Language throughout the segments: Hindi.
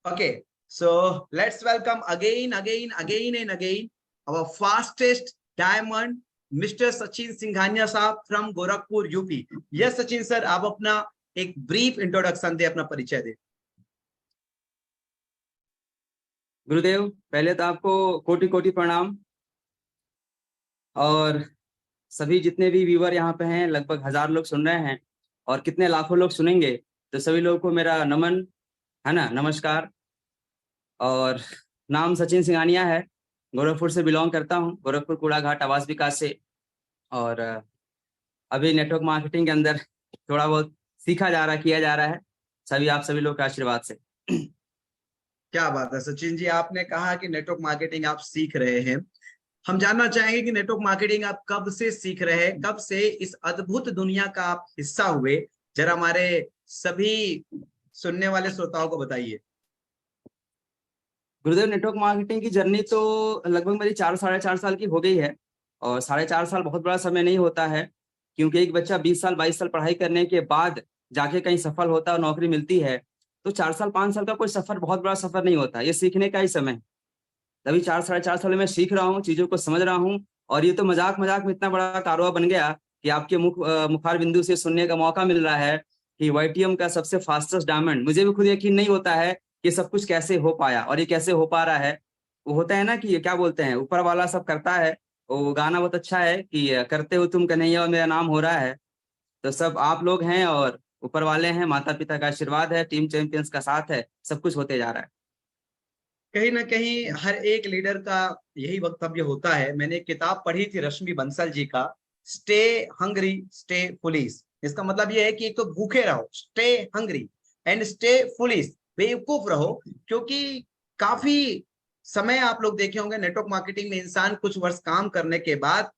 Okay, so let's welcome again and again our fastest diamond, Mr. Sachin Singhania साहब from Gorakhpur UP. Yes Sachin sir, आप अपना एक ब्रीफ इंट्रोडक्शन दे, अपना परिचय दे। गुरुदेव, पहले तो आपको कोटि कोटि प्रणाम और सभी जितने भी व्यूअर यहाँ पे हैं, लगभग 1000 लोग सुन रहे हैं और कितने लाखों लोग सुनेंगे, तो सभी लोगों को मेरा नमन है ना, नमस्कार। और नाम सचिन सिंघानिया है, गोरखपुर से बिलोंग करता हूँ, गोरखपुर कूड़ा घाट आवास विकास से। और अभी नेटवर्क मार्केटिंग के अंदर थोड़ा बहुत सीखा जा रहा, किया जा रहा है, आप सभी लोग के आशीर्वाद से। क्या बात है सचिन जी, आपने कहा कि नेटवर्क मार्केटिंग आप सीख रहे हैं। हम जानना चाहेंगे कि नेटवर्क मार्केटिंग आप कब से सीख रहे हैं, कब से इस अद्भुत दुनिया का आप हिस्सा हुए, जरा हमारे सभी सुनने वाले श्रोताओं को बताइए। गुरुदेव, नेटवर्क मार्केटिंग की जर्नी तो लगभग मेरी 4-4.5 साल की हो गई है। और 4.5 साल बहुत बड़ा समय नहीं होता है, क्योंकि एक बच्चा 20 साल 22 साल पढ़ाई करने के बाद जाके कहीं सफल होता है और नौकरी मिलती है, तो 4 साल 5 साल का कोई सफर बहुत बड़ा सफर नहीं होता, ये सीखने का ही समय। तभी 4-4.5 साल में सीख रहा हूँ, चीजों को समझ रहा हूँ। और ये तो मजाक मजाक में इतना बड़ा कारोबार बन गया कि आपके मुखार बिंदु से सुनने का मौका मिल रहा है कि YTM का सबसे फास्टेस्ट डायमंड। मुझे भी खुद यकीन नहीं होता है कि सब कुछ कैसे हो पाया और ये कैसे हो पा रहा है। वो होता है ना कि ये क्या बोलते हैं, ऊपर वाला सब करता है। वो गाना बहुत अच्छा है कि करते हो तुम कन्हैया और मेरा नाम हो रहा है। तो सब आप लोग हैं और ऊपर वाले हैं, माता पिता का आशीर्वाद है, टीम चैंपियंस का साथ है, सब कुछ होते जा रहा है। कहीं ना कहीं हर एक लीडर का यही वक्तव्य होता है। मैंने एक किताब पढ़ी थी रश्मि बंसल जी का, स्टे हंग्री स्टे फुलिश। इसका मतलब यह है कि एक तो भूखे रहो, stay hungry, and stay foolish, बेवकूफ रहो। क्योंकि काफी समय आप लोग देखे होंगे नेटवर्क मार्केटिंग में, इंसान कुछ वर्ष काम करने के बाद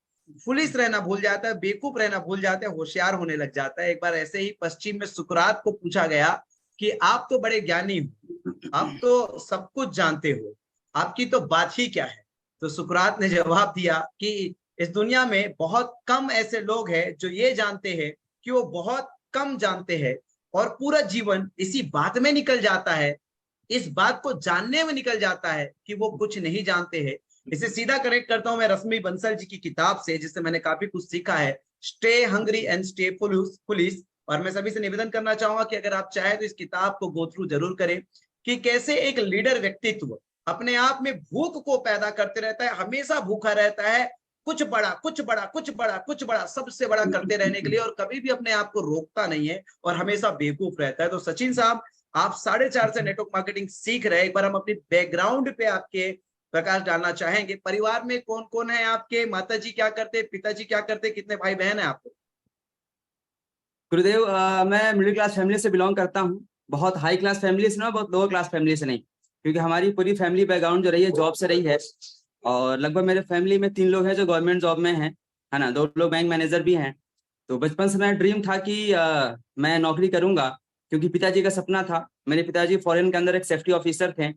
फुलिश रहना भूल जाता है, बेवकूफ रहना भूल जाता है, होशियार होने लग जाता है। एक बार ऐसे ही पश्चिम में सुकरात को पूछा गया कि आप तो बड़े ज्ञानी हो, आप तो सब कुछ जानते हो, आपकी तो बात ही क्या है। तो सुकरात ने जवाब दिया कि इस दुनिया में बहुत कम ऐसे लोग हैं जो ये जानते हैं कि वो बहुत कम जानते हैं, और पूरा जीवन इसी बात में निकल जाता है, इस बात को जानने में निकल जाता है कि वो कुछ नहीं जानते हैं। इसे सीधा कनेक्ट करता हूं मैं रश्मि बंसल जी की किताब से, जिससे मैंने काफी कुछ सीखा है, stay hungry and stay foolish. और मैं सभी से निवेदन करना चाहूंगा कि अगर आप चाहे तो इस किताब को गो थ्रू जरूर करें, कि कैसे एक लीडर व्यक्तित्व अपने आप में भूख को पैदा करते रहता है, हमेशा भूखा रहता है, कुछ बड़ा कुछ बड़ा कुछ बड़ा कुछ बड़ा, सबसे बड़ा करते रहने के लिए, और कभी भी अपने आप को रोकता नहीं है और हमेशा बेवकूफ रहता है। तो सचिन साहब, आप 4.5 से नेटवर्क मार्केटिंग सीख रहे हैं। एक बार हम अपनी बैकग्राउंड पे आपके प्रकाश डालना चाहेंगे। परिवार में कौन कौन है आपके? माताजी क्या करते, पिताजी क्या करते, कितने भाई बहन है आपको? गुरुदेव, मैं मिडिल क्लास फैमिली से बिलोंग करता हूँ। बहुत हाई क्लास फैमिली से ना, बहुत लोअर क्लास फैमिली से नहीं, क्योंकि हमारी पूरी फैमिली बैकग्राउंड जो रही है जॉब से रही है। और लगभग मेरे फैमिली में 3 लोग हैं जो गवर्नमेंट जॉब में हैं, है ना, 2 लोग बैंक मैनेजर भी हैं। तो बचपन से मेरा ड्रीम था कि मैं नौकरी करूंगा, क्योंकि पिताजी का सपना था। मेरे पिताजी फॉरेन के अंदर एक सेफ्टी ऑफिसर थे।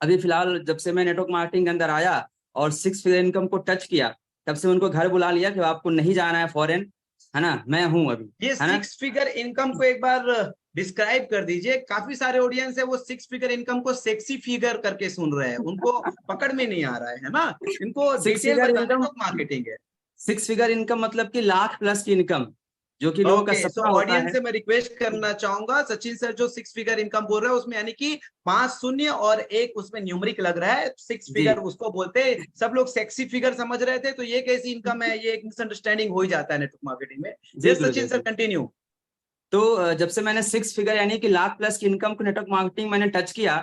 अभी फिलहाल जब से मैं नेटवर्क मार्केटिंग के अंदर आया और 6 फिगर इनकम को टच किया, तब से उनको घर बुला लिया कि आपको नहीं जाना है फॉरेन, है ना, मैं हूं अभी, ये है ना। 6 फिगर इनकम को एक बार डिस्क्राइब कर दीजिए। काफी सारे ऑडियंस है वो 6 फिगर इनकम को सेक्सी फिगर करके सुन रहे हैं, उनको पकड़ में नहीं आ रहा है ना, इनको 6 डिटेल फिगर बताने इनकम, तो मार्केटिंग है। 6 फिगर इनकम मतलब कि लाख प्लस की इनकम, जो कि लोगों का ओके, सो सपना होता ऑडियंस है। से मैं रिक्वेस्ट करना चाहूंगा, सचिन सर जो 6 फिगर इनकम बोल रहे हैं उसमें यानी कि 5 शून्य और एक उसमें न्यूमरिक लग रहा है, 6 जी फिगर उसको बोलते हैं। सब लोग सेक्सी फिगर समझ रहे थे, तो ये कैसी इनकम है, ये एक मिसअंडरस्टैंडिंग हो ही जाता है नेटवर्क मार्केटिंग में। जी ये सचिन गुरुदेव सर जी। कंटिन्यू। तो जब से मैंने 6 फिगर यानी कि लाख प्लस की इनकम को नेटवर्क मार्केटिंग मैंने टच किया,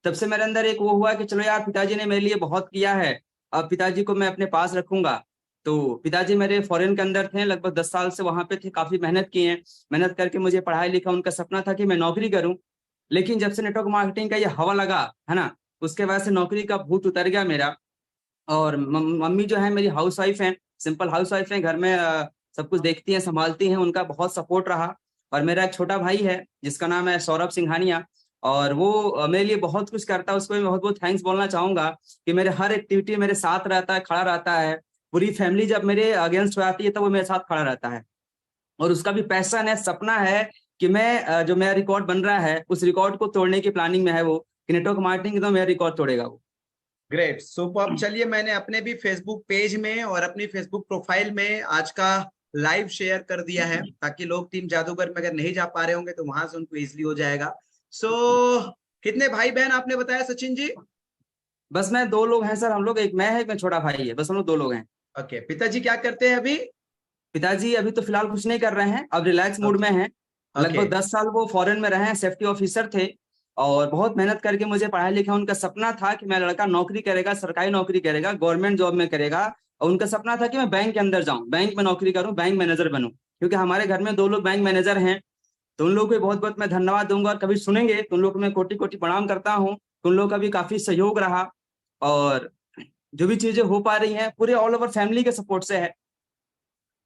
तब से मेरे अंदर एक वो हुआ कि चलो यार, पिताजी ने मेरे लिए बहुत किया है, अब पिताजी को मैं अपने पास रखूंगा। तो पिताजी मेरे फॉरेन के अंदर थे, लगभग 10 साल से वहां पे थे, काफी मेहनत की है, मेहनत करके मुझे पढ़ाई लिखा। उनका सपना था कि मैं नौकरी करूं, लेकिन जब से नेटवर्क मार्केटिंग का ये हवा लगा, है ना, उसके वजह से नौकरी का भूत उतर गया मेरा। और मम्मी जो है मेरी हाउस वाइफ है, सिंपल हाउस वाइफ है, घर में सब कुछ देखती हैं, संभालती हैं, उनका बहुत सपोर्ट रहा। और मेरा एक छोटा भाई है जिसका नाम है सौरभ सिंघानिया, और वो मेरे लिए बहुत कुछ करता है, उसको मैं बहुत बहुत थैंक्स बोलना चाहूंगा कि मेरे हर एक्टिविटी मेरे साथ रहता है, खड़ा रहता है। पूरी फैमिली जब मेरे अगेंस्ट हो जाती है तब वो मेरे साथ खड़ा रहता है। और उसका भी पैशन है, सपना है कि मैं जो मेरा रिकॉर्ड बन रहा है उस रिकॉर्ड को तोड़ने की प्लानिंग में है वो, कि नेटवर्क मार्केटिंग तो मेरा रिकॉर्ड तोड़ेगा वो। Great, super. चलिए, मैंने अपने भी फेसबुक पेज में और अपनी फेसबुक प्रोफाइल में आज का लाइव शेयर कर दिया है, ताकि लोग टीम जादूगर में अगर नहीं जा पा रहे होंगे तो वहां से उनको इजिली हो जाएगा। कितने भाई बहन आपने बताया सचिन जी? बस मैं 2 लोग हैं सर, हम लोग, एक मैं है, एक मैं छोटा भाई है, बस हम लोग 2 लोग हैं। ओके, पिताजी क्या करते हैं अभी? पिताजी अभी तो फिलहाल कुछ नहीं कर रहे हैं, अब रिलैक्स मूड में हैं। ओके। लगभग 10 साल वो फॉरेन में रहे हैं, सेफ्टी ऑफिसर थे, और बहुत मेहनत करके मुझे पढ़ाया लिखा। उनका सपना था कि मेरा लड़का नौकरी करेगा, सरकारी नौकरी करेगा, गवर्नमेंट जॉब में करेगा, और उनका सपना था कि मैं बैंक के अंदर जाऊं, बैंक में नौकरी करूं, बैंक मैनेजर बनूं, क्योंकि हमारे घर में 2 लोग बैंक मैनेजर हैं। तो उन लोगों को बहुत बहुत मैं धन्यवाद दूंगा, और कभी सुनेंगे तो उन लोगों को मैं कोटि कोटि प्रणाम करता हूँ। उन लोगों का भी काफी सहयोग रहा, और जो भी चीजें हो पा रही हैं पूरे ऑल ओवर फैमिली के सपोर्ट से है।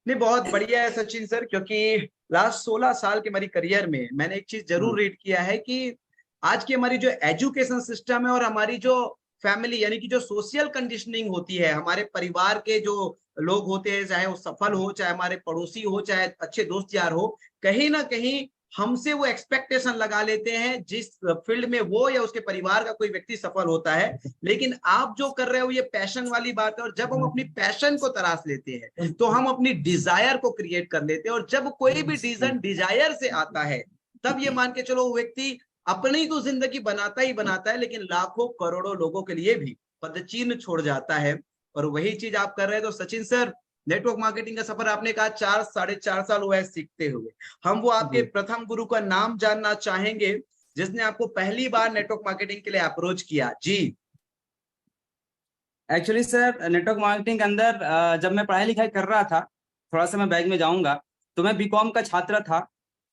नहीं, बहुत बढ़िया है सचिन सर, क्योंकि लास्ट 16 साल के हमारी करियर में मैंने एक चीज जरूर रीड किया है कि आज की हमारी जो एजुकेशन सिस्टम है और हमारी जो फैमिली यानी कि जो सोशल कंडीशनिंग होती है, हमारे परिवार के जो लोग होते हैं, चाहे वो सफल हो, चाहे हमारे पड़ोसी हो, चाहे अच्छे दोस्त यार हो, कहीं ना कहीं हमसे वो एक्सपेक्टेशन लगा लेते हैं जिस फील्ड में वो या उसके परिवार का कोई व्यक्ति सफल होता है। लेकिन आप जो कर रहे हो ये पैशन वाली बात है, और जब हम अपनी पैशन को तराश लेते हैं तो हम अपनी डिजायर को क्रिएट कर लेते हैं, और जब कोई भी डिसीजन डिजायर से आता है तब ये मान के चलो वो व्यक्ति अपनी तो जिंदगी बनाता ही बनाता है, लेकिन लाखों करोड़ों लोगों के लिए भी पदचिन्ह छोड़ जाता है। और वही चीज आप कर रहे हैं। तो सचिन सर, नेटवर्क मार्केटिंग का सफर आपने कहा 4-4.5 साल हुआ है सीखते हुए। हम वो आपके प्रथम गुरु का नाम जानना चाहेंगे जिसने आपको पहली बार नेटवर्क मार्केटिंग के लिए अप्रोच किया जी। एक्चुअली सर, नेटवर्क मार्केटिंग के अंदर जब मैं पढ़ाई लिखाई कर रहा था, थोड़ा सा मैं बैग में जाऊंगा, तो मैं बीकॉम का छात्र था,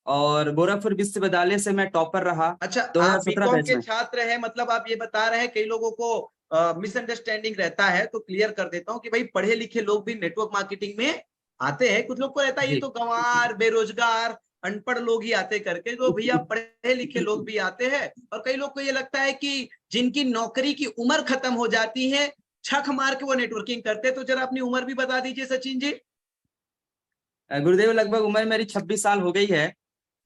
और गोरखपुर विश्वविद्यालय से मैं टॉपर रहा अच्छा, आप 2017 बीकॉम बैच के में। छात्र हैं, मतलब आप ये बता रहे हैं, कई लोगों को मिसअंडरस्टैंडिंग रहता है, तो क्लियर कर देता हूँ कि भाई पढ़े लिखे लोग भी नेटवर्क मार्केटिंग में आते हैं। कुछ लोग को रहता है ये जी तो गंवार, बेरोजगार, अनपढ़ लोग ही आते करके, तो भैया पढ़े लिखे लोग भी आते हैं। और कई लोग को ये लगता है कि जिनकी नौकरी की उम्र खत्म हो जाती है, छक मार के वो नेटवर्किंग करते हैं। तो जरा अपनी उम्र भी बता दीजिए सचिन जी। गुरुदेव, लगभग उम्र मेरी 26 साल हो गई है।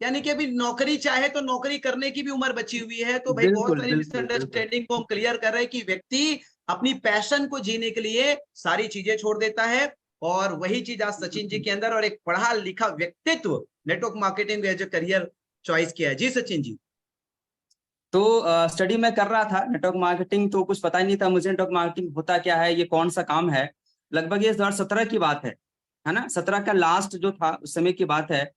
यानी कि अभी नौकरी चाहे तो नौकरी करने की भी उम्र बची हुई है। तो भाई बहुत बिल्कुल सारी बिल्कुल बिल्कुल। मिसअंडरस्टैंडिंग को हम क्लियर कर रहे हैं कि व्यक्ति अपनी पैशन को जीने के लिए सारी चीजें छोड़ देता है, और वही चीज आज सचिन जी के अंदर, और एक पढ़ा लिखा व्यक्तित्व network marketing as a career choice किया है। जी सचिन जी। तो स्टडी मैं कर रहा था नेटवर्क मार्केटिंग, तो कुछ पता ही नहीं था मुझे नेटवर्क मार्केटिंग होता क्या है, ये कौन सा काम है। लगभग ये 2017 की बात है ना, 17 का लास्ट जो था उस समय की बात है।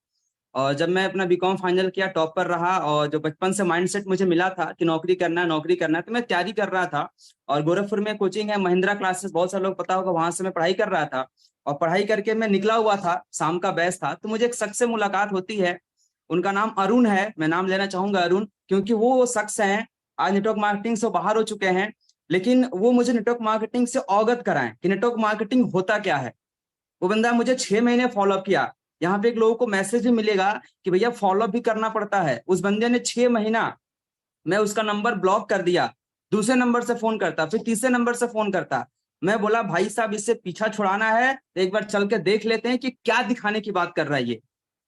और जब मैं अपना बीकॉम फाइनल किया, टॉपर रहा, और जो बचपन से माइंडसेट मुझे मिला था कि नौकरी करना है नौकरी करना है, तो मैं तैयारी कर रहा था। और गोरखपुर में कोचिंग है महिंद्रा क्लासेस, बहुत सारे लोग पता होगा, वहां से मैं पढ़ाई कर रहा था। और पढ़ाई करके मैं निकला हुआ था, शाम का बैच था, तो मुझे एक शख्स से मुलाकात होती है। उनका नाम अरुण है, मैं नाम लेना चाहूंगा अरुण, क्योंकि वो शख्स हैं आज नेटवर्क मार्केटिंग से बाहर हो चुके हैं, लेकिन वो मुझे नेटवर्क मार्केटिंग से अवगत कराएं कि नेटवर्क मार्केटिंग होता क्या है। वो बंदा मुझे 6 महीने फॉलोअप किया। यहाँ पे एक लोगों को मैसेज भी मिलेगा कि भैया फॉलोअप भी करना पड़ता है। उस बंदे ने 6 महीना, मैं उसका नंबर ब्लॉक कर दिया, दूसरे नंबर से फोन करता, फिर तीसरे नंबर से फोन करता। मैं बोला भाई साहब, इससे पीछा छुड़ाना है तो एक बार चल के देख लेते हैं कि क्या दिखाने की बात कर रहा है ये।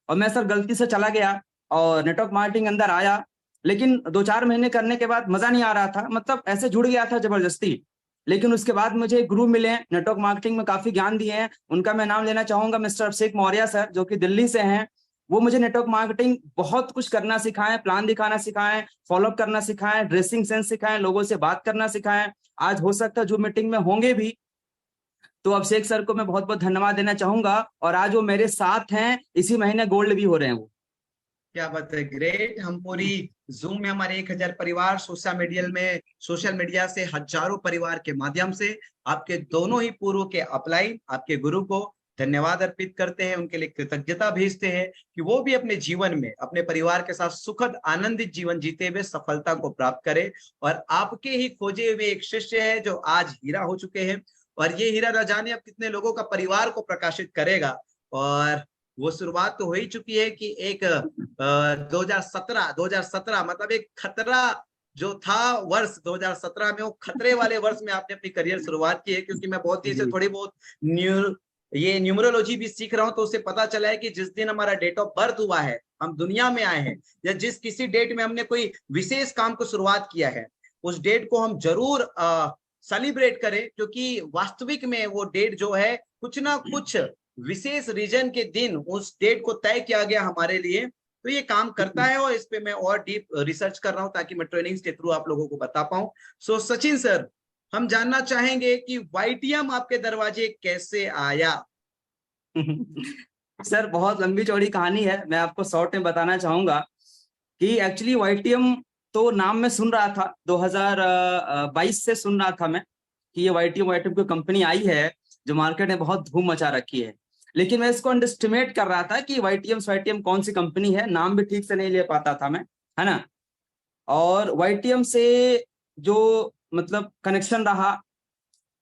और मैं सर गलती से चला गया और नेटवर्क मार्केटिंग अंदर आया, लेकिन 2-4 महीने करने के बाद मजा नहीं आ रहा था, मतलब ऐसे जुड़ गया था जबरदस्ती। लेकिन उसके बाद मुझे एक गुरु मिले, नेटवर्क मार्केटिंग में काफी ज्ञान दिए हैं। उनका मैं नाम लेना चाहूंगा, मिस्टर अभिषेक मौर्य सर, जो कि दिल्ली से हैं। वो मुझे नेटवर्क मार्केटिंग बहुत कुछ करना सिखाएं, प्लान दिखाना सिखाएं, फॉलोअप करना सिखाएं, ड्रेसिंग सेंस सिखाएं, लोगों से बात करना सिखाएं। आज हो सकता है जो मीटिंग में होंगे भी, तो अभिषेक सर को मैं बहुत बहुत धन्यवाद देना चाहूंगा। और आज वो मेरे साथ हैं, इसी महीने गोल्ड भी हो रहे हैं वो। क्या बात है, ग्रेट। हम पूरी जूम में हमारे 1000 परिवार, सोशल मीडिया से हजारों परिवार के माध्यम से आपके दोनों ही पूर्व के अपलाइन, आपके गुरु को धन्यवाद अर्पित करते हैं, उनके लिए कृतज्ञता भेजते हैं कि वो भी अपने जीवन में अपने परिवार के साथ सुखद आनंदित जीवन जीते हुए सफलता को प्राप्त करे। और आपके ही खोजे हुए एक शिष्य है जो आज हीरा हो चुके हैं, और ये हीरा न जाने अब कितने लोगों का परिवार को प्रकाशित करेगा। और वो शुरुआत तो हो ही चुकी है कि एक 2017 मतलब एक खतरा जो था वर्ष 2017 में, वो खतरे वाले वर्ष में आपने अपनी करियर शुरुआत की है। क्योंकि मैं बहुत ही से थोड़ी बहुत ये न्यूमरोलॉजी भी सीख रहा हूं, तो उससे पता चला है कि जिस दिन हमारा डेट ऑफ बर्थ हुआ है, हम दुनिया में आए हैं, या जिस किसी डेट में हमने कोई विशेष काम को शुरुआत किया है, उस डेट को हम जरूर सेलिब्रेट करें, क्योंकि वास्तविक में वो डेट जो है कुछ ना कुछ विशेष रीजन के दिन उस डेट को तय किया गया हमारे लिए। तो ये काम करता है और इस पे मैं और डीप रिसर्च कर रहा हूं ताकि मैं ट्रेनिंग्स के थ्रू आप लोगों को बता पाऊं। सो सचिन सर, हम जानना चाहेंगे कि YTM आपके दरवाजे कैसे आया? सर बहुत लंबी चौड़ी कहानी है, मैं आपको शॉर्ट में बताना चाहूंगा कि एक्चुअली YTM तो नाम में सुन रहा था, 2022 से सुन रहा था मैं कि ये YTM की कंपनी आई है जो मार्केट में बहुत धूम मचा रखी है। लेकिन मैं इसको अंडरस्टिमेट कर रहा था कि YTM कौन सी कंपनी है, नाम भी ठीक से नहीं ले पाता था मैं, है ना। और YTM से जो मतलब कनेक्शन रहा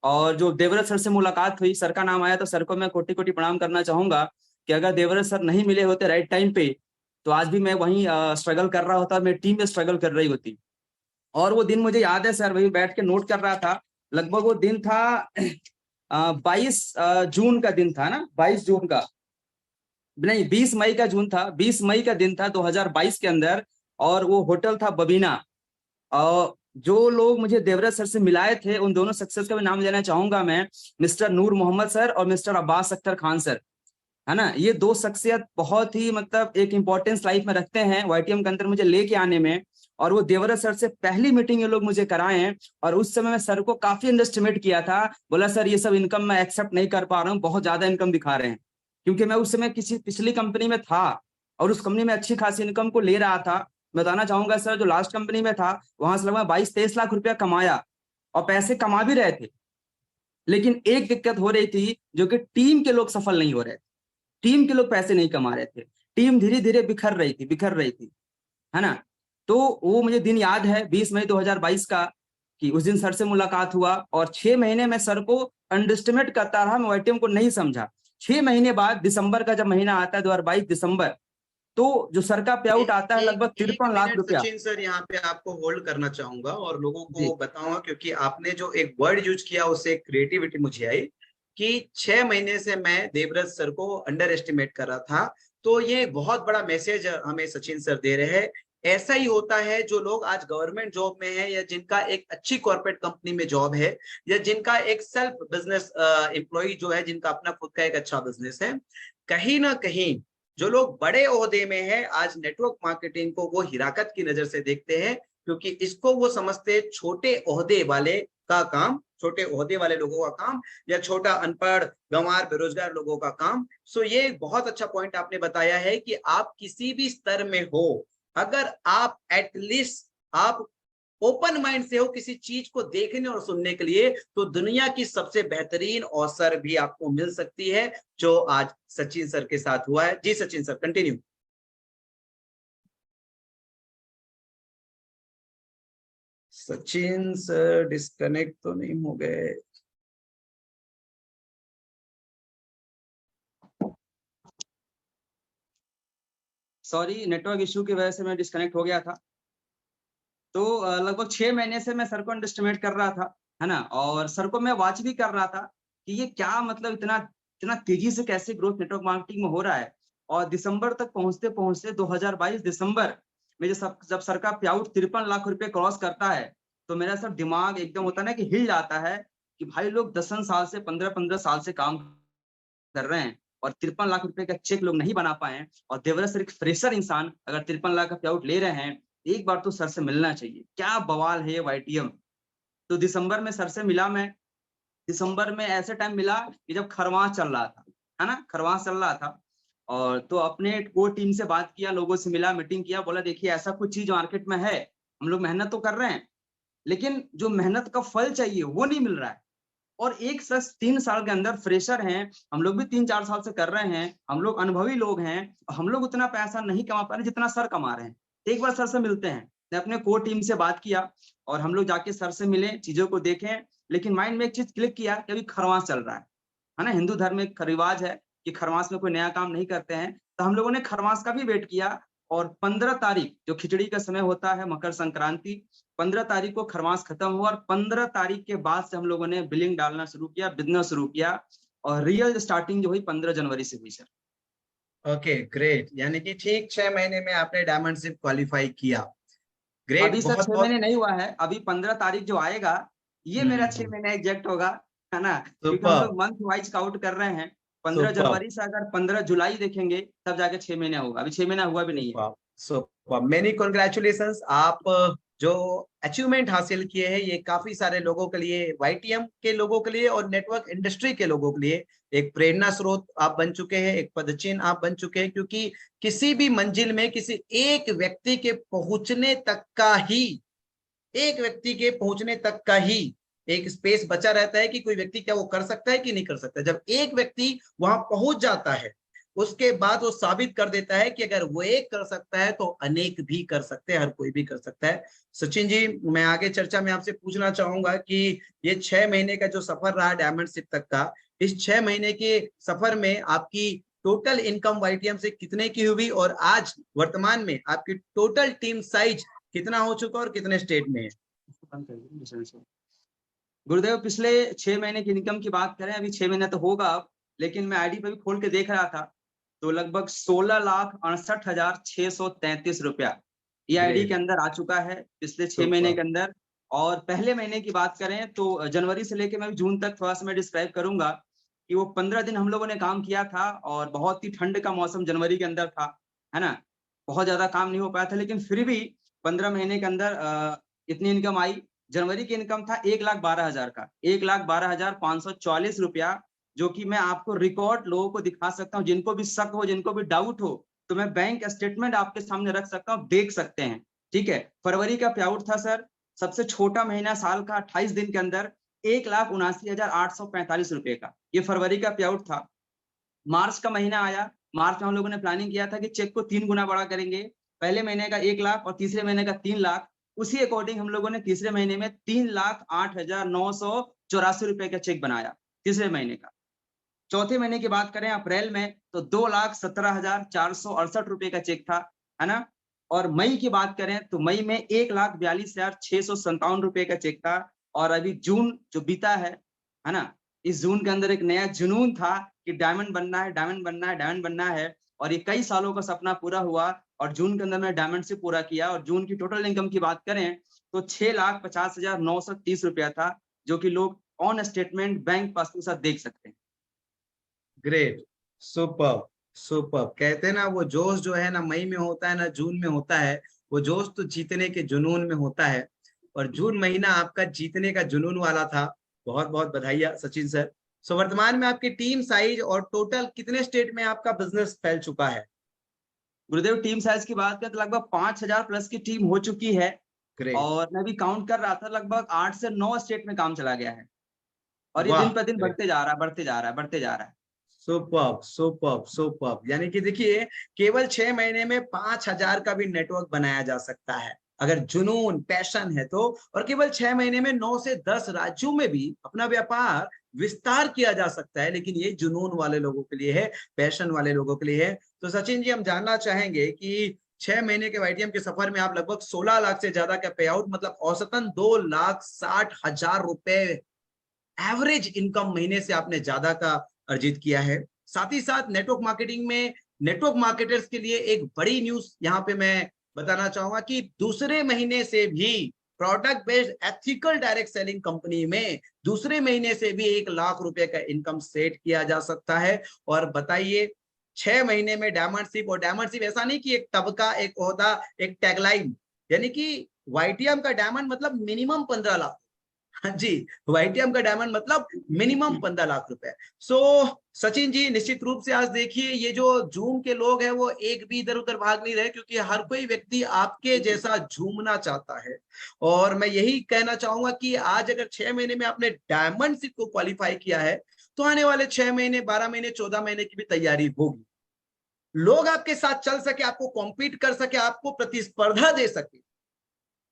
और जो देवव्रत सर से मुलाकात हुई, सर का नाम आया तो सर को मैं कोटि कोटि प्रणाम करना चाहूंगा कि अगर देवव्रत सर नहीं मिले होते राइट टाइम पे तो आज भी मैं वहीं स्ट्रगल कर रहा होता, मेरी टीम में स्ट्रगल कर रही होती। और वो दिन मुझे याद है सर, वही बैठ के नोट कर रहा था, लगभग वो दिन था 22 जून का दिन था ना, 22 जून का नहीं 20 मई का जून था, 20 मई का दिन था 2022 के अंदर। और वो होटल था बबीना। और जो लोग मुझे देवव्रत सर से मिलाए थे उन दोनों सक्सेस का भी नाम लेना चाहूंगा मैं, मिस्टर नूर मोहम्मद सर और मिस्टर अब्बास अख्तर खान सर, है ना। ये दो शख्सियत बहुत ही मतलब एक इंपॉर्टेंस लाइफ में रखते हैं YTM के अंदर मुझे लेके आने में। और वो देवव्रत सर से पहली मीटिंग ये लोग मुझे कराए हैं और उस समय मैं सर को काफी अंडरस्टिमेट किया था, बोला सर ये सब इनकम मैं एक्सेप्ट नहीं कर पा रहा हूँ, बहुत ज्यादा इनकम दिखा रहे हैं। क्योंकि मैं उस समय किसी पिछली कंपनी में था और उस कंपनी में अच्छी खासी इनकम को ले रहा था। बताना चाहूंगा सर, जो लास्ट कंपनी में था वहां से लगभग 22-23 लाख रुपया कमाया और पैसे कमा भी रहे थे। लेकिन एक दिक्कत हो रही थी, जो कि टीम के लोग सफल नहीं हो रहे थे, टीम के लोग पैसे नहीं कमा रहे थे, टीम धीरे धीरे बिखर रही थी, है ना। तो वो मुझे दिन याद है 20 मई 2022 का, कि उस दिन सर से मुलाकात हुआ और 6 महीने में सर को अंडरस्टिमेट करता रहा, मैं YTM को नहीं समझा। 6 महीने बाद दिसंबर का जब महीना आता है 2022 दिसंबर, तो जो सर का पे आउट आता है लगभग 53 लाख रुपया। सचिन सर, यहाँ पे आपको होल्ड करना चाहूंगा और लोगों जी को बताऊंगा, क्योंकि आपने जो एक वर्ड यूज किया उससे क्रिएटिविटी मुझे आई कि 6 महीने से मैं देवव्रत सर को अंडर एस्टिमेट कर रहा था। तो ये बहुत बड़ा मैसेज हमें सचिन सर दे रहे हैं। ऐसा ही होता है, जो लोग आज गवर्नमेंट जॉब में है या जिनका एक अच्छी कॉर्पोरेट कंपनी में जॉब है या जिनका एक सेल्फ बिजनेस एम्प्लॉय जो है, जिनका अपना खुद का एक अच्छा बिजनेस है, कहीं ना कहीं जो लोग बड़े ओहदे में है आज नेटवर्क मार्केटिंग को वो हिराकत की नजर से देखते हैं, क्योंकि इसको वो समझते छोटे ओहदे वाले का काम, छोटे ओहदे वाले लोगों का काम या छोटा अनपढ़ गंवार बेरोजगार लोगों का काम। सो ये बहुत अच्छा पॉइंट आपने बताया है कि आप किसी भी स्तर में हो, अगर आप एटलीस्ट आप ओपन माइंड से हो किसी चीज को देखने और सुनने के लिए, तो दुनिया की सबसे बेहतरीन अवसर भी आपको मिल सकती है, जो आज सचिन सर के साथ हुआ है। जी Sachin sir, continue. Sachin sir disconnect तो नहीं हो गए? सॉरी, नेटवर्क इश्यू की वजह से मैं डिस्कनेक्ट हो गया था। तो लगभग 6 महीने से मैं सर को अंडरस्टिमेट कर रहा था, है ना। और सर को मैं वॉच भी कर रहा था कि ये क्या मतलब इतना इतना तेजी से कैसे ग्रोथ नेटवर्क मार्केटिंग में हो रहा है। और दिसंबर तक पहुंचते पहुंचते 2022 दिसंबर में जब सर का पे आउट 53 लाख रुपए क्रॉस करता है, तो मेरा सर दिमाग एकदम होता है ना कि हिल जाता है कि भाई लोग 10 साल से 15-15 साल से काम कर रहे हैं और 53 लाख रुपए का चेक लोग नहीं बना पाए हैं। और देवव्रत सर एक फ्रेशर इंसान अगर 53 लाख का पे आउट ले रहे हैं, एक बार तो सर से मिलना चाहिए, क्या बवाल है YTM। तो दिसंबर में सर से मिला मैं। दिसंबर में ऐसे टाइम मिला कि जब खरवास चल रहा था, है ना, खरवास चल रहा था। और तो अपने कोर टीम से बात किया, लोगों से मिला, मीटिंग किया, बोला देखिए ऐसा कुछ चीज मार्केट में है, हम लोग मेहनत तो कर रहे हैं लेकिन जो मेहनत का फल चाहिए वो नहीं मिल रहा है। और एक शख्स 3 साल के अंदर फ्रेशर हैं, हम लोग भी 3-4 साल से कर रहे हैं, हम लोग अनुभवी लोग हैं, हम लोग उतना पैसा नहीं कमा पा रहे जितना सर कमा रहे हैं, एक बार सर से मिलते हैं। मैं अपने कोर टीम से बात किया और हम लोग जाके सर से मिले, चीजों को देखें। लेकिन माइंड में एक चीज क्लिक किया कि अभी खरवास चल रहा है ना, हिंदू धर्म में एक रिवाज है कि खरवास में कोई नया काम नहीं करते हैं। तो हम लोगों ने खरवास का भी वेट किया और 15 तारीख जो खिचड़ी का समय होता है, मकर संक्रांति, 15 तारीख को खरवास खत्म हुआ और 15 तारीख के बाद से हम लोगों ने बिलिंग डालना शुरू किया, बिजनेस शुरू किया और रियल स्टार्टिंग जो हुई 15 जनवरी से हुई सर। ओके ग्रेट, यानी कि ठीक 6 महीने में आपने डायमंडशिप क्वालिफाई किया। ग्रेट, अभी सर बहुत 6 बहुत। महीने नहीं हुआ है, अभी 15 तारीख जो आएगा ये मेरा 6 महीने एग्जैक्ट होगा, है ना, क्योंकि हम सुपर, लोग मंथ वाइज काउंट कर रहे हैं। 15 सुपर, जनवरी से अगर 15 जुलाई देखेंगे तब जाके 6 महीने होगा, अभी 6 महीना हुआ भी नहीं है। Super, super, many congratulations. आप जो अचीवमेंट हासिल किए हैं ये काफी सारे लोगों के लिए, वाईटीएम के लोगों के लिए और नेटवर्क इंडस्ट्री के लोगों के लिए एक प्रेरणा स्रोत आप बन चुके हैं, एक पदचिन्ह आप बन चुके हैं। क्योंकि किसी भी मंजिल में किसी एक व्यक्ति के पहुंचने तक का ही, एक व्यक्ति के पहुंचने तक का ही एक स्पेस बचा रहता है कि कोई व्यक्ति क्या वो कर सकता है कि नहीं कर सकता। जब एक व्यक्ति वहां पहुंच जाता है उसके बाद वो साबित कर देता है कि अगर वो एक कर सकता है तो अनेक भी कर सकते हैं, हर कोई भी कर सकता है। सचिन जी, मैं आगे चर्चा में आपसे पूछना चाहूंगा कि ये 6 महीने का जो सफर रहा डायमंडशिप तक का, इस 6 महीने के सफर में आपकी टोटल इनकम वाईटीएम से कितने की हुई, और आज वर्तमान में आपकी टोटल टीम साइज कितना हो चुका और कितने स्टेट में है? गुरुदेव, पिछले 6 महीने की इनकम की बात करें, अभी 6 महीने तो होगा अब, लेकिन मैं आईडी पे भी खोल के देख रहा था तो लगभग 16,68,633 रुपया ये आईडी के ग्रेट, अंदर आ चुका है पिछले 6 महीने सुपर, के अंदर। और पहले महीने की बात करें तो जनवरी से लेकर मैं जून तक थोड़ा सा मैं डिस्क्राइब करूंगा कि वो 15 दिन हम लोगों ने काम किया था और बहुत ही ठंड का मौसम जनवरी के अंदर था, है ना, बहुत ज्यादा काम नहीं हो पाया था, लेकिन फिर भी 15 महीने के अंदर इतनी इनकम आई। जनवरी की इनकम था 1,12,000 का, 1,12,544 रुपया, जो कि मैं आपको रिकॉर्ड लोगों को दिखा सकता हूँ, जिनको भी शक हो, जिनको भी डाउट हो, तो मैं बैंक स्टेटमेंट आपके सामने रख सकता हूँ, देख सकते हैं। ठीक है, फरवरी का पे आउट था सर, सबसे छोटा महीना साल का, 28 दिन के अंदर 1,79,845 रुपए का, ये फरवरी का पे आउट था। मार्च का महीना आया, मार्च में हम लोगों ने प्लानिंग किया था कि चेक को 3 गुना बड़ा करेंगे, पहले महीने का 1 लाख और तीसरे महीने का 3 लाख। उसी अकॉर्डिंग हम लोगों ने तीसरे महीने में 3,08,984 रुपए का चेक बनाया तीसरे महीने का। चौथे महीने की बात करें अप्रैल में तो 2,17,468 रुपए का चेक था, है ना। और मई की बात करें तो मई में 1,42,657 रुपए का चेक था। और अभी जून जो बीता है ना, इस जून के अंदर एक नया जुनून था कि डायमंड बनना है, डायमंड बनना है, डायमंड बनना है, और ये कई सालों का सपना पूरा हुआ। और जून के अंदर मैंने डायमंड से पूरा किया। और जून की टोटल इनकम की बात करें तो 6,50,930 रुपया था, जो कि लोग ऑन स्टेटमेंट बैंक पासबुक के साथ देख सकते हैं। Great, super, super. कहते हैं ना वो जोश जो है ना मई में होता है ना जून में होता है, वो जोश तो जीतने के जुनून में होता है। और जून महीना आपका जीतने का जुनून वाला था। बहुत बहुत बधाई सचिन सर। सो वर्तमान में आपकी टीम साइज और टोटल कितने स्टेट में आपका बिजनेस फैल चुका है? गुरुदेव, टीम साइज की बात करें तो लगभग 5,000 प्लस की टीम हो चुकी है। ग्रेट, और मैं भी काउंट कर रहा था, लगभग 8 से 9 स्टेट में काम चला गया है। और ये वाह, दिन पर दिन ग्रेट, बढ़ते जा रहा है, बढ़ते जा रहा है, बढ़ते जा रहा है। Super, super, super. यानी कि देखिए, केवल 6 महीने में 5,000 का भी नेटवर्क बनाया जा सकता है अगर जुनून पैशन है तो। और केवल 6 महीने में 9 से 10 राज्यों में भी अपना व्यापार विस्तार किया जा सकता है। लेकिन ये जुनून वाले लोगों के लिए है, पैशन वाले लोगों के लिए है। तो सचिन जी, हम जानना चाहेंगे कि 6 महीने के वाईटीएम के सफर में आप लगभग 16 लाख से ज्यादा का पे आउट, मतलब औसतन 2,60,000 रुपए एवरेज इनकम महीने से आपने ज्यादा का अर्जित किया है। साथ ही साथ नेटवर्क मार्केटिंग में नेटवर्क मार्केटर्स के लिए एक बड़ी न्यूज यहाँ पे मैं बताना चाहूंगा कि दूसरे महीने से भी product based ethical direct selling company में दूसरे महीने से भी 1 लाख रुपए का इनकम सेट किया जा सकता है। और बताइए, 6 महीने में डायमंडशिप, और डायमंडशिप ऐसा नहीं कि एक तबका, एक ओहदा, एक टैगलाइन, यानी कि वाईटीएम का डायमंड मतलब मिनिमम 15 लाख। हाँ जी, वाईटीएम का डायमंड मतलब मिनिमम 15 लाख रुपए। सो सचिन जी, निश्चित रूप से आज देखिए ये जो झूम के लोग हैं वो एक भी इधर उधर भाग नहीं रहे, क्योंकि हर कोई व्यक्ति आपके जैसा झूमना चाहता है। और मैं यही कहना चाहूंगा कि आज अगर 6 महीने में आपने डायमंड शिप को क्वालिफाई किया है तो आने वाले 6 महीने, 12 महीने, 14 महीने की भी तैयारी होगी। लोग आपके साथ चल सके, आपको कॉम्पीट कर सके, आपको प्रतिस्पर्धा दे सके,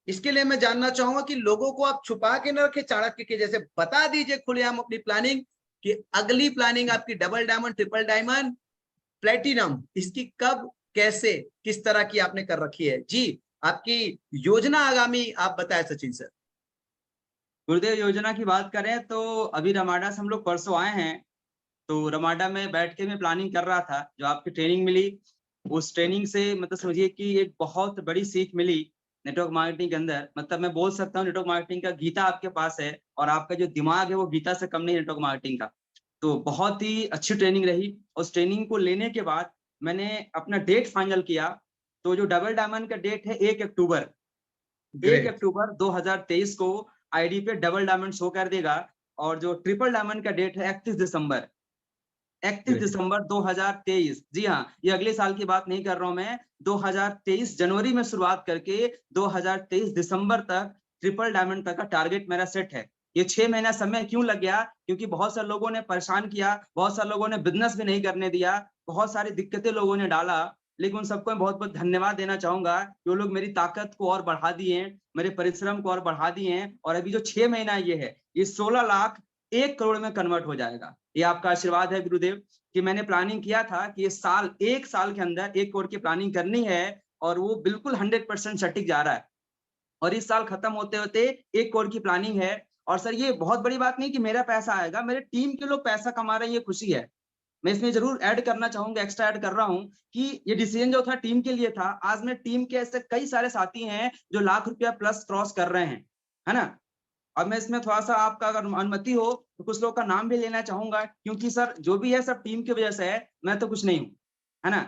इसके लिए मैं जानना चाहूंगा कि लोगों को आप छुपा के न रखे, चाणक्य के जैसे बता दीजिए खुलेआम अपनी प्लानिंग कि अगली प्लानिंग आपकी double diamond, triple diamond, platinum, इसकी कब, कैसे, किस तरह की आपने कर रखी है जी। आपकी योजना आगामी आप बताएं सचिन सर। गुरुदेव, योजना की बात करें तो अभी रमाडा से हम लोग परसों आए हैं। तो रमाडा में बैठ के मैं प्लानिंग कर रहा था, जो आपकी ट्रेनिंग मिली, उस ट्रेनिंग से मतलब समझिए कि एक बहुत बड़ी सीख मिली नेटवर्क मार्केटिंग के अंदर, मतलब मैं बोल सकता हूँ नेटवर्क मार्केटिंग का गीता आपके पास है और आपका जो दिमाग है वो गीता से कम नहीं नेटवर्क मार्केटिंग का। तो बहुत ही अच्छी ट्रेनिंग रही। उस ट्रेनिंग को लेने के बाद मैंने अपना डेट फाइनल किया। तो जो डबल डायमंड का डेट है 1 अक्टूबर, 1 अक्टूबर 2023 को आईडी पे डबल डायमंड शो कर देगा। और जो ट्रिपल डायमंड का डेट है 31 दिसंबर, 31 दिसंबर 2023। जी हाँ, ये अगले साल की बात नहीं कर रहा हूं मैं, 2023 जनवरी में शुरुआत करके 2023 दिसंबर तक ट्रिपल डायमंड तक का टारगेट मेरा सेट है। ये 6 महीना समय क्यों लग गया? क्योंकि बहुत सारे लोगों ने परेशान किया, बहुत सारे लोगों ने बिजनेस भी नहीं करने दिया, बहुत सारी दिक्कतें लोगों ने डाला, लेकिन उन सबको मैं बहुत बहुत धन्यवाद देना चाहूंगा। वो लोग मेरी ताकत को और बढ़ा दिए हैं, मेरे परिश्रम को और बढ़ा दिए हैं। और अभी जो 6 महीना ये है, ये 16 लाख 1 करोड़ में कन्वर्ट हो जाएगा। ये आपका आशीर्वाद है गुरुदेव कि मैंने प्लानिंग किया था कि ये साल, 1 साल के अंदर 1 करोड़ की प्लानिंग करनी है और वो बिल्कुल 100% सटीक जा रहा है। और इस साल खत्म होते होते 1 करोड़ की प्लानिंग है। और सर ये बहुत बड़ी बात नहीं कि मेरा पैसा आएगा, मेरे टीम के लोग पैसा कमा रहे हैं, ये खुशी है। मैं इसमें जरूर ऐड करना चाहूंगा, एक्स्ट्रा ऐड कर रहा हूं कि ये डिसीजन जो था टीम के लिए था। आज में टीम के ऐसे कई सारे साथी हैं जो लाख रुपया प्लस क्रॉस कर रहे हैं, है ना। अब मैं इसमें थोड़ा सा आपका अगर अनुमति हो तो कुछ लोग का नाम भी लेना चाहूंगा, क्योंकि सर जो भी है सब टीम की वजह से है, मैं तो कुछ नहीं हूँ, है ना।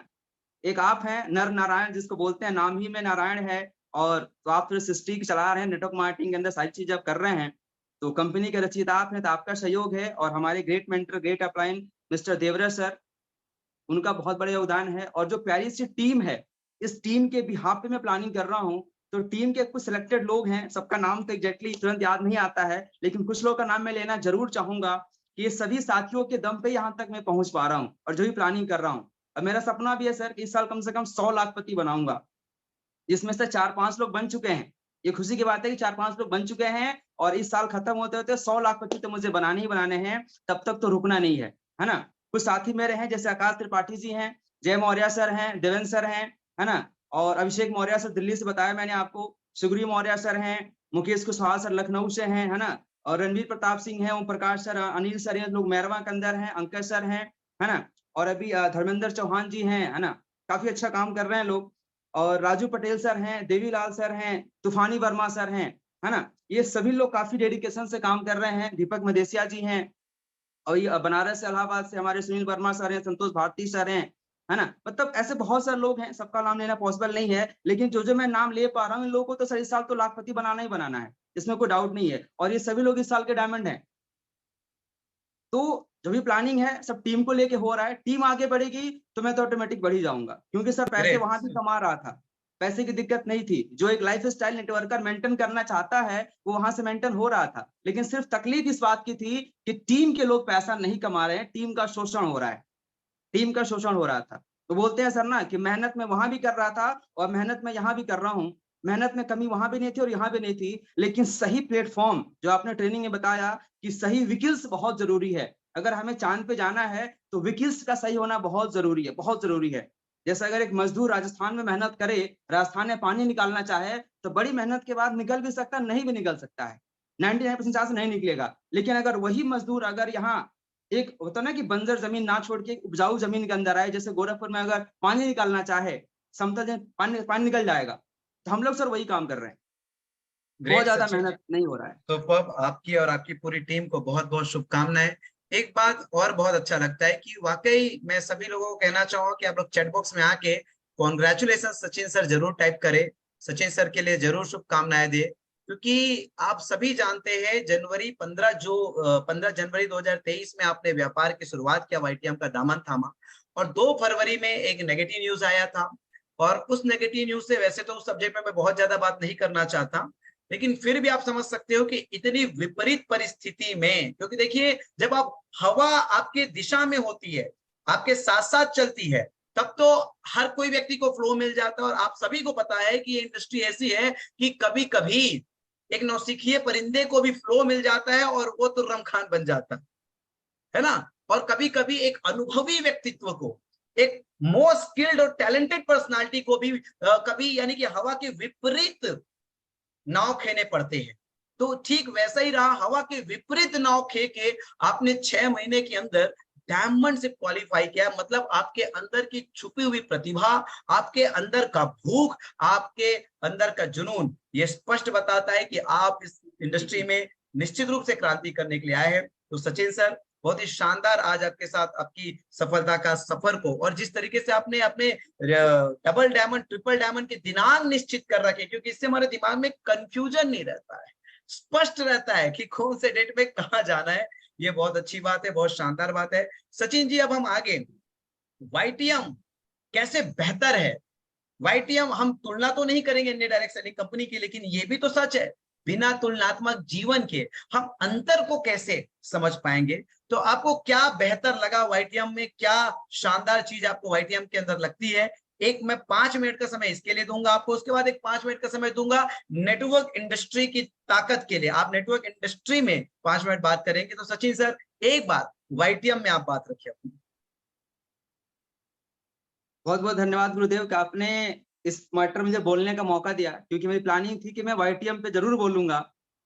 एक आप हैं नर नारायण, जिसको बोलते हैं नाम ही में नारायण है। और तो आप फिर सृष्टि चला रहे हैं, नेटवर्क मार्केटिंग के अंदर सारी चीजें आप कर रहे हैं, तो कंपनी के रचयिता आप हैं, तो आपका सहयोग है। और हमारे great mentor, great upline mister Devraj sir, उनका बहुत बड़ा योगदान है। और जो प्यारी सी टीम है, इस टीम के बिहाफ पे मैं प्लानिंग कर रहा हूँ। तो टीम के कुछ सिलेक्टेड लोग हैं, सबका नाम तो एग्जैक्टली तुरंत याद नहीं आता है, लेकिन कुछ लोग का नाम मैं लेना जरूर चाहूंगा कि ये सभी साथियों के दम पे यहाँ तक मैं पहुंच पा रहा हूँ और जो भी प्लानिंग कर रहा हूँ। और मेरा सपना भी है सर कि इस साल कम से कम 100 लाखपति बनाऊंगा, जिसमें से 4-5 लोग बन चुके हैं। ये खुशी की बात है कि 4-5 लोग बन चुके हैं और इस साल खत्म होते होते 100 लाखपति तो मुझे बनाने ही बनाने हैं, तब तक तो रुकना नहीं है ना। कुछ साथी मेरे हैं जैसे आकाश त्रिपाठी जी हैं, जय मौर्य सर हैं, देवेंद्र सर हैं, है ना। और अभिषेक मौर्य सर दिल्ली से बताया मैंने आपको, सुग्रीव मौर्य सर हैं, मुकेश कुशवाहा सर लखनऊ से हैं, है ना। और रणवीर प्रताप सिंह हैं, ओम प्रकाश सर, अनिल सर हैं, लोग मैरवा के अंदर हैं, अंकज सर हैं, है ना। और अभी धर्मेंद्र चौहान जी हैं, है ना, काफी अच्छा काम कर रहे हैं लोग। और राजू पटेल सर हैं, देवीलाल सर हैं, तूफानी वर्मा सर हैं, है ना। ये सभी लोग काफी डेडिकेशन से काम कर रहे हैं। दीपक मदेसिया जी हैं, और ये बनारस से, इलाहाबाद से हमारे सुनील वर्मा सर हैं, संतोष भारती सर हैं, है ना। मतलब ऐसे बहुत सारे लोग हैं, सबका नाम लेना पॉसिबल नहीं है, लेकिन जो जो मैं नाम ले पा रहा हूँ, इन लोगों को तो सर इस साल तो लाखपति बनाना ही बनाना है, इसमें कोई डाउट नहीं है। और ये सभी लोग इस साल के डायमंड हैं। तो जो भी प्लानिंग है सब टीम को लेके हो रहा है। टीम आगे बढ़ेगी तो मैं तो ऑटोमेटिक बढ़ ही जाऊंगा, क्योंकि सर पैसे वहां भी कमा रहा था, पैसे की दिक्कत नहीं थी। जो एक लाइफ स्टाइल नेटवर्कर मेंटेन करना चाहता है वो वहां से मेंटेन हो रहा था, लेकिन सिर्फ तकलीफ इस बात की थी कि टीम के लोग पैसा नहीं कमा रहे हैं, टीम का शोषण हो रहा है, टीम का शोषण हो रहा था। तो बोलते हैं सर ना कि मेहनत में वहां भी कर रहा था और मेहनत में यहाँ भी कर रहा हूँ। मेहनत में कमी वहां भी नहीं थी और यहाँ भी नहीं थी, लेकिन सही प्लेटफॉर्म, जो आपने ट्रेनिंग में बताया कि सही व्हीकल्स बहुत जरूरी है। अगर हमें चांद पे जाना है तो व्हीकल्स का सही होना बहुत जरूरी है, बहुत जरूरी है। जैसे अगर एक मजदूर राजस्थान में मेहनत करे, राजस्थान में पानी निकालना चाहे, तो बड़ी मेहनत के बाद निकल भी सकता है, नहीं भी निकल सकता है, 99% चांस नहीं निकलेगा। लेकिन अगर वही मजदूर अगर यहाँ एक होता ना कि बंजर जमीन ना छोड़ के उपजाऊ जमीन के अंदर आए, जैसे गोरखपुर में अगर पानी निकालना चाहे, समतल पानी निकल जाएगा। तो हम लोग सर वही काम कर रहे हैं, बहुत ज्यादा मेहनत नहीं हो रहा है। तो पब आपकी और आपकी पूरी टीम को बहुत बहुत शुभकामनाएं। एक बात और बहुत अच्छा लगता है कि वाकई मैं सभी लोगों को कहना चाहूंगा कि आप लोग चैट बॉक्स में आके कॉन्ग्रेचुलेशन सचिन सर जरूर टाइप करें, सचिन सर के लिए जरूर शुभकामनाएं दे। क्योंकि आप सभी जानते हैं जनवरी 15 जनवरी 2023 में आपने व्यापार की शुरुआत किया, वाईटीएम का दामन थामा, और 2 फरवरी में एक नेगेटिव न्यूज आया था। और उस नेगेटिव न्यूज से, वैसे तो उस सब्जेक्ट में मैं बहुत ज्यादा बात नहीं करना चाहता, लेकिन फिर भी आप समझ सकते हो कि इतनी विपरीत परिस्थिति में, क्योंकि देखिए जब आप हवा आपके दिशा में होती है, आपके साथ साथ चलती है, तब तो हर कोई व्यक्ति को फ्लो मिल जाता है। और आप सभी को पता है कि ये इंडस्ट्री ऐसी है कि कभी कभी एक नौसिखिए परिंदे को भी फ्लो मिल जाता है और वो तो रमखान बन जाता है ना। और कभी कभी एक अनुभवी व्यक्तित्व को, एक मोस्ट स्किल्ड और टैलेंटेड पर्सनालिटी को भी कभी यानी कि हवा के विपरीत नाव खेने पड़ते हैं। तो ठीक वैसा ही रहा, हवा के विपरीत नाव खे के आपने 6 महीने के अंदर डायमंड से क्वालिफाई किया, मतलब आपके अंदर की छुपी हुई प्रतिभा, आपके अंदर का भूख, आपके अंदर का जुनून, ये स्पष्ट बताता है कि आप इस इंडस्ट्री में निश्चित रूप से क्रांति करने के लिए आए हैं। तो सचिन सर, बहुत ही शानदार आज आपके साथ आपकी सफलता का सफर को, और जिस तरीके से आपने अपने डबल डायमंड ट्रिपल डायमंड के दिनांक निश्चित कर रखे, क्योंकि इससे हमारे दिमाग में कंफ्यूजन नहीं रहता है, स्पष्ट रहता है कि कौन से डेट में कहाँ जाना है। ये बहुत अच्छी बात है, बहुत शानदार बात है। सचिन जी, अब हम आगे, वाईटीएम कैसे बेहतर है। वाईटीएम, हम तुलना तो नहीं करेंगे इंडियन डायरेक्ट सेलिंग कंपनी की, लेकिन ये भी तो सच है, बिना तुलनात्मक जीवन के हम अंतर को कैसे समझ पाएंगे। तो आपको क्या बेहतर लगा वाईटीएम में, क्या शानदार चीज आपको वाईटीएम के अंदर लगती है। एक मैं 5 मिनट का समय इसके लिए दूंगा आपको, उसके बाद एक 5 मिनट का समय दूंगा नेटवर्क इंडस्ट्री की ताकत के लिए। आप नेटवर्क इंडस्ट्री में 5 मिनट बात करेंगे। तो सचिन सर, एक बात वाईटीएम में आप बात रखिए अपनी। बहुत बहुत धन्यवाद गुरुदेव कि आपने इस मैटर में मुझे बोलने का मौका दिया, क्योंकि मेरी प्लानिंग थी कि मैं वाईटीएम पे जरूर बोलूंगा,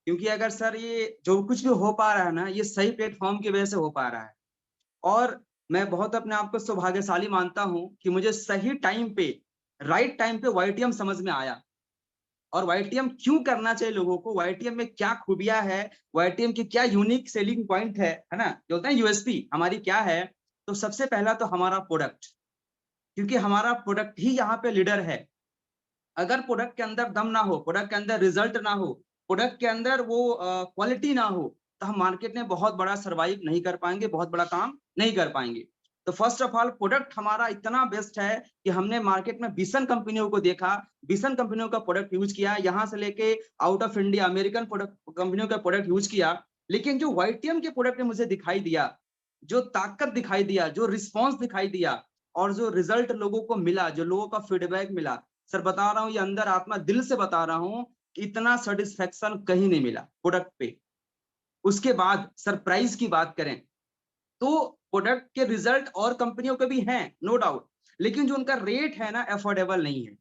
क्योंकि अगर सर ये जो कुछ भी हो पा रहा है ना, ये सही प्लेटफॉर्म की वजह से हो पा रहा है। और मैं बहुत अपने आप को सौभाग्यशाली मानता हूं कि मुझे सही टाइम पे, राइट टाइम पे वाईटीएम समझ में आया। और वाईटीएम क्यों करना चाहिए लोगों को, वाईटीएम में क्या खूबियां है, वाईटीएम की क्या यूनिक सेलिंग पॉइंट है ना, जो होता है यूएसपी हमारी क्या है। तो सबसे पहला तो हमारा प्रोडक्ट, क्योंकि हमारा प्रोडक्ट ही यहाँ पे लीडर है। अगर प्रोडक्ट के अंदर दम ना हो, प्रोडक्ट के अंदर रिजल्ट ना हो, प्रोडक्ट के अंदर वो क्वालिटी ना हो, तो हम मार्केट में बहुत बड़ा सर्वाइव नहीं कर पाएंगे, बहुत बड़ा काम नहीं कर पाएंगे। तो फर्स्ट ऑफ ऑल प्रोडक्ट हमारा इतना बेस्ट है कि हमने मार्केट में 20 कंपनियों को देखा, 20 कंपनियों का प्रोडक्ट यूज किया, यहाँ से लेके out of India American product कंपनियों का प्रोडक्ट यूज किया। लेकिन जो वाईटीएम के प्रोडक्ट ने मुझे दिखाई दिया, जो ताकत दिखाई दिया, जो रिस्पॉन्स दिखाई दिया, और जो रिजल्ट लोगों को मिला, जो लोगों का फीडबैक मिला, सर बता रहा हूँ, ये अंदर आत्मा दिल से बता रहा हूँ कि इतना सेटिस्फेक्शन कहीं नहीं मिला प्रोडक्ट पे। उसके बाद सर प्राइस की बात करें तो प्रोडक्ट के रिजल्ट और कंपनियों के भी हैं, नो डाउट, लेकिन जो उनका रेट है ना, अफोर्डेबल नहीं है।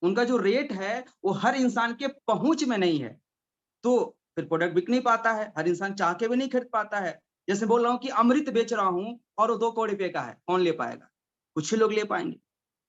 उनका जो रेट है वो हर इंसान के पहुंच में नहीं है, तो फिर प्रोडक्ट बिक नहीं पाता है, हर इंसान चाह के भी नहीं खरीद पाता है। जैसे बोल रहा हूँ कि अमृत बेच रहा हूँ और वो 2 करोड़ रुपए का है, कौन ले पाएगा? कुछ ही लोग ले पाएंगे,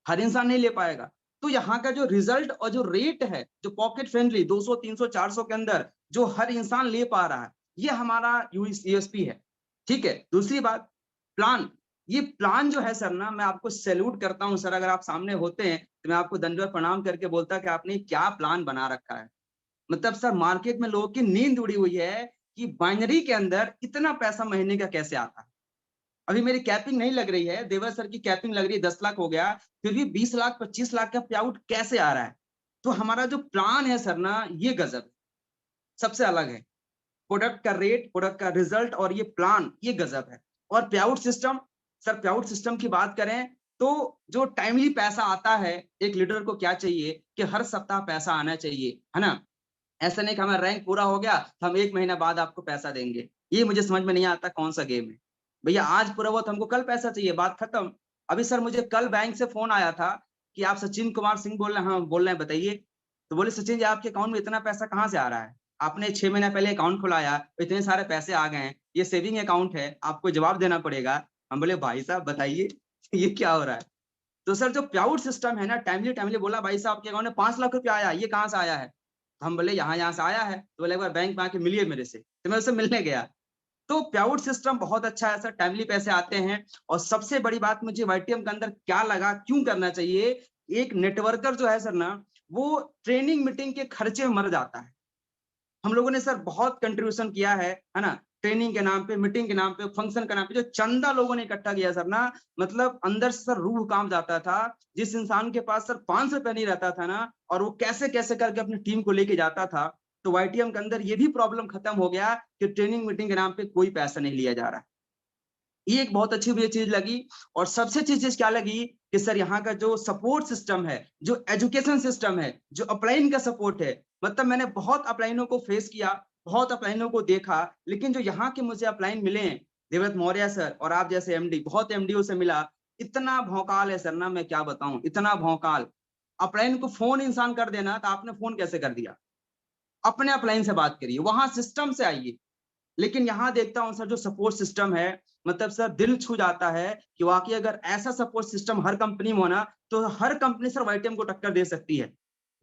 हर इंसान नहीं ले पाएगा। तो यहाँ का जो रिजल्ट और जो रेट है, जो पॉकेट फ्रेंडली 200, 300, 400 के अंदर जो हर इंसान ले पा रहा है, ये हमारा यूएसपी है। ठीक है। दूसरी बात, प्लान। ये प्लान जो है सर ना, मैं आपको सैल्यूट करता हूं सर, अगर आप सामने होते हैं तो मैं आपको दंडवत प्रणाम करके बोलता कि आपने क्या प्लान बना रखा है। मतलब सर मार्केट में लोगों की नींद उड़ी हुई है कि बाइनरी के अंदर इतना पैसा महीने का कैसे आता है। अभी मेरी कैपिंग नहीं लग रही है, देवर सर की कैपिंग लग रही है, 10 लाख हो गया, फिर भी 20 लाख 25 लाख का पे आउट कैसे आ रहा है। तो हमारा जो प्लान है सर ना, ये गजब सबसे अलग है। प्रोडक्ट का रेट, प्रोडक्ट का रिजल्ट और ये प्लान, ये गजब है। और पे आउट सिस्टम, सर पे आउट सिस्टम की बात करें तो जो टाइमली पैसा आता है, एक लीडर को क्या चाहिए कि हर सप्ताह पैसा आना चाहिए, है ना। ऐसा नहीं कि हमारा रैंक पूरा हो गया तो हम 1 महीना बाद आपको पैसा देंगे, ये मुझे समझ में नहीं आता कौन सा गेम है। भैया आज पूरा हुआ तो हमको कल पैसा चाहिए, बात खत्म। अभी सर मुझे कल बैंक से फोन आया था कि आप सचिन कुमार सिंह बोल रहे हैं? हाँ बोल रहे हैं, बताइए। तो बोले सचिन जी आपके अकाउंट में इतना पैसा कहाँ से आ रहा है? आपने 6 महीना पहले अकाउंट खुलाया, इतने सारे पैसे आ गए हैं, ये सेविंग अकाउंट है, आपको जवाब देना पड़ेगा। हम बोले भाई साहब बताइए ये क्या हो रहा है। तो सर जो पे आउट सिस्टम है ना, टाइमली टाइमली बोला भाई साहब आपके अकाउंट में 5 लाख रुपया आया, ये कहाँ से आया है? तो हम बोले यहाँ से आया है। तो बोले एक बार बैंक में आके मिलिए मेरे से। तो मैं उससे मिलने गया। तो पे आउट सिस्टम बहुत अच्छा है सर, टाइमली पैसे आते हैं। और सबसे बड़ी बात मुझे वाईटीएम के अंदर क्या लगा, क्यों करना चाहिए, एक नेटवर्कर जो है सर ना, वो ट्रेनिंग मीटिंग के खर्चे में मर जाता है। हम लोगों ने सर बहुत कंट्रीब्यूशन किया है ना, ट्रेनिंग के नाम पे, मीटिंग के नाम पे, फंक्शन के नाम पे, जो चंदा लोगों ने इकट्ठा किया सर ना, मतलब अंदर से सर रूह कांप जाता था। जिस इंसान के पास सर 500 रुपए नहीं रहता था ना, और वो कैसे कैसे करके अपनी टीम को लेके जाता था। तो वाईटीएम के अंदर ये भी प्रॉब्लम खत्म हो गया कि ट्रेनिंग मीटिंग के नाम पे कोई पैसा नहीं लिया जा रहा। ये एक बहुत अच्छी मुझे चीज लगी। और सबसे अच्छी चीज क्या लगी कि सर यहाँ का जो सपोर्ट सिस्टम है, जो एजुकेशन सिस्टम है, जो अपलाइन का सपोर्ट है, मतलब मैंने बहुत अपलाइनों को फेस किया, बहुत अपलाइनों को देखा, लेकिन जो यहाँ के मुझे अपलाइन मिले हैं, देवव्रत मौर्य सर और आप जैसे एमडी, बहुत एमडीओ से मिला, इतना भौकाल है सर ना, मैं क्या बताऊं, इतना भौकाल। अपलाइन को फोन इंसान कर देना, तो आपने फोन कैसे कर दिया? अपने अपलाइन से बात करिए, वहां सिस्टम से आइए। लेकिन यहाँ देखता हूँ सर जो सपोर्ट सिस्टम है, मतलब सर दिल छू जाता है कि वाकई अगर ऐसा सपोर्ट सिस्टम हर कंपनी में होना तो हर कंपनी सर वाईटीएम को टक्कर दे सकती है।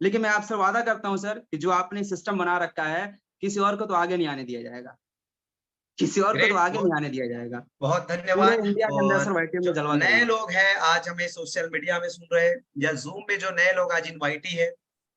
लेकिन मैं आपसे वादा करता हूँ सर कि जो आपने सिस्टम बना रखा है किसी और को तो आगे नहीं आने दिया जाएगा, किसी और को तो ग्रेट, आगे नहीं बहुत आने दिया जाएगा। बहुत पूरे धन्यवाद। इंडिया के अंदर सर और वाईटीएम जो ने जलवा नए करेगा। लोग हैं आज हमें सोशल मीडिया में सुन रहे हैं या जूम में जो नए लोग आज इनवाइटी है,